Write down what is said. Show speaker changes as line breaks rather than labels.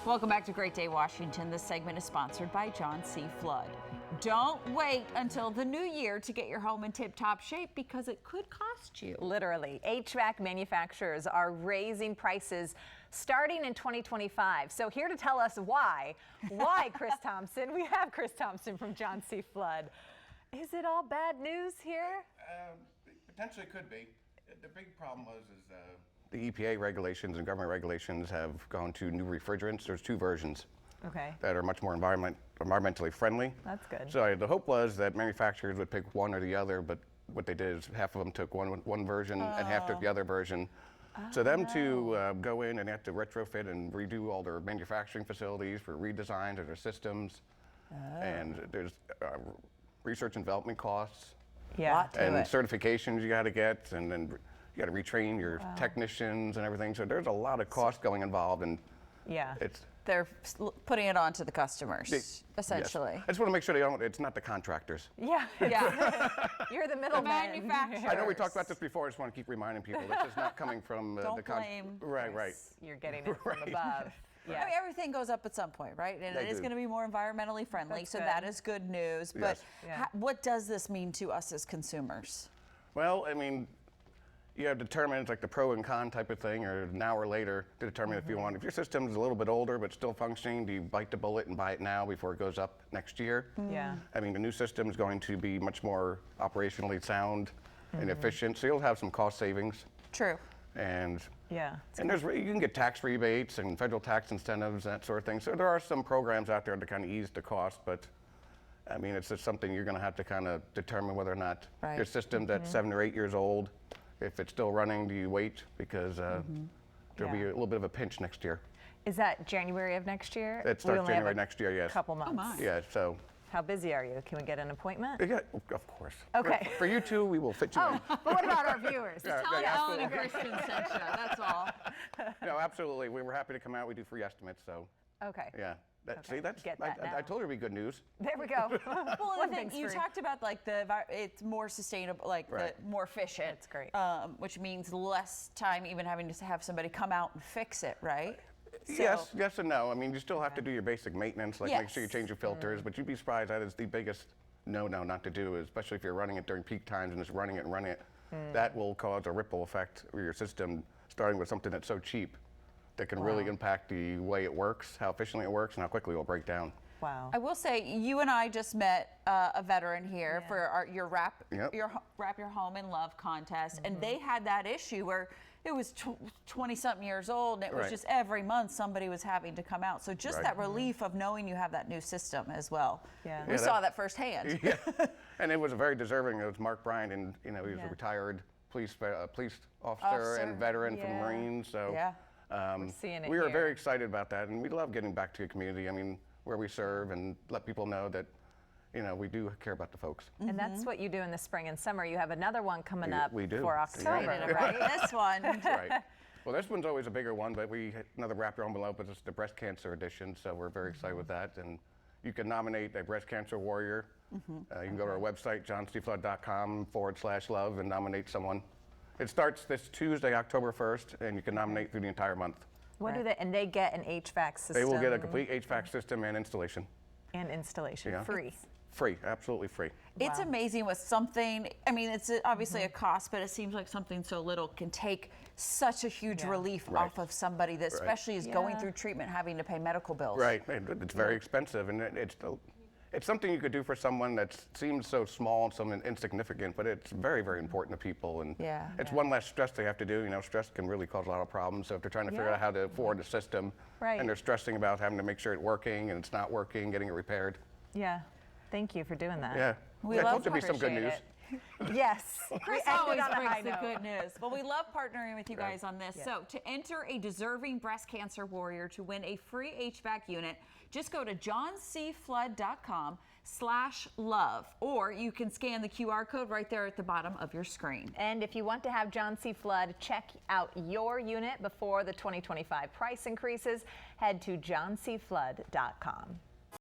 Welcome back to Great Day Washington. This segment is sponsored by John C. Flood. Don't wait until the new year to get your home in tip-top shape because it could cost you.
Literally, HVAC manufacturers are raising prices starting in 2025. So here to tell us why, Chris Thompson, we have Chris Thompson from John C. Flood. Is it all bad news here?
Potentially could be. The big problem is the EPA regulations and government regulations have gone to new refrigerants. There's two versions.
Okay.
That are much more environmentally friendly.
That's good.
So the hope was that manufacturers would pick one or the other, but what they did is half of them took one version and half took the other version. So them to go in and have to retrofit and redo all their manufacturing facilities for redesigns of their systems. And there's research and development costs.
Yeah.
And certifications you got to get, and then you got to retrain your technicians and everything. So there's a lot of cost going involved, and
they're putting it on to the customers, essentially.
Yes. I just want to make sure it's not the contractors.
Yeah. You're the middleman.
Manufacturer.
I know we talked about this before. I just want to keep reminding people this is not coming from
Don't blame.
Right.
You're getting it from above.
Yeah. I mean, everything goes up at some point, right? And it is going to be more environmentally friendly, so that is good news. But what does this mean to us as consumers?
Well, I mean, you have to determine, it's like the pro and con type of thing, or an hour later to determine if your system's a little bit older but still functioning, do you bite the bullet and buy it now before it goes up next year?
Yeah.
I mean, the new system is going to be much more operationally sound and efficient, so you'll have some cost savings.
True.
And
you
can get tax rebates and federal tax incentives, that sort of thing. So there are some programs out there to kind of ease the cost, but I mean, it's just something you're going to have to kind of determine whether or not your system's at 7 or 8 years old. If it's still running, do you wait? Because there'll be a little bit of a pinch next year.
Is that January of next year?
It starts January next year, yes.
Couple months.
Oh my.
Yeah, so.
How busy are you? Can we get an appointment?
Yeah, of course.
Okay.
For you two, we will fit you in.
But what about our viewers?
Tell Ellen and Kristen sent you, that's all.
No, absolutely. We were happy to come out. We do free estimates, so.
Okay.
Yeah. See, I told her it'd be good news.
There we go.
Well, and then you talked about like it's more sustainable, like more efficient.
That's great.
Which means less time even having to have somebody come out and fix it, right?
Yes and no. I mean, you still have to do your basic maintenance, like make sure you change your filters, but you'd be surprised that is the biggest no not to do, especially if you're running it during peak times and just running it. That will cause a ripple effect with your system, starting with something that's so cheap that can really impact the way it works, how efficiently it works, and how quickly it will break down.
Wow.
I will say, you and I just met a veteran here for your Wrap Your Home in Love contest, and they had that issue where it was 20-something years old, and it was just every month somebody was having to come out. So just that relief of knowing you have that new system as well. We saw that firsthand.
And it was very deserving. It was Mark Bryant, and he was a retired police officer and veteran from the Marines. So we were very excited about that, and we love getting back to the community. I mean, where we serve, and let people know that we do care about the folks.
And that's what you do in the spring and summer. You have another one coming up
we do.
for October, right?
This one.
Right. Well, this one's always a bigger one, but we had another Wrap Your Home in Love, but it's the breast cancer edition, so we're very excited with that. And you can nominate a breast cancer warrior. You can go to our website, johncflood.com/love, and nominate someone. It starts this Tuesday, October 1st, and you can nominate through the entire month.
What do they? And they get an HVAC system.
They will get a complete HVAC system and installation.
Free.
Free, absolutely free.
It's amazing with something, I mean, it's obviously a cost, but it seems like something so little can take such a huge relief off of somebody that especially is going through treatment, having to pay medical bills.
Right, it's very expensive, and it's something you could do for someone that seems so small and so insignificant, but it's very, very important to people, and it's one less stress they have to do. Stress can really cause a lot of problems, so if they're trying to figure out how to afford a system, and they're stressing about having to make sure it's working, and it's not working, getting it repaired.
Yeah. Thank you for doing that.
Yeah.
We
I
love
hope there'll be some good news.
Yes.
Chris always brings the good news. But we love partnering with you guys on this. So to enter a deserving breast cancer warrior to win a free HVAC unit, just go to johncflood.com/love, or you can scan the QR code right there at the bottom of your screen.
And if you want to have John C. Flood check out your unit before the 2025 price increases, head to johncflood.com.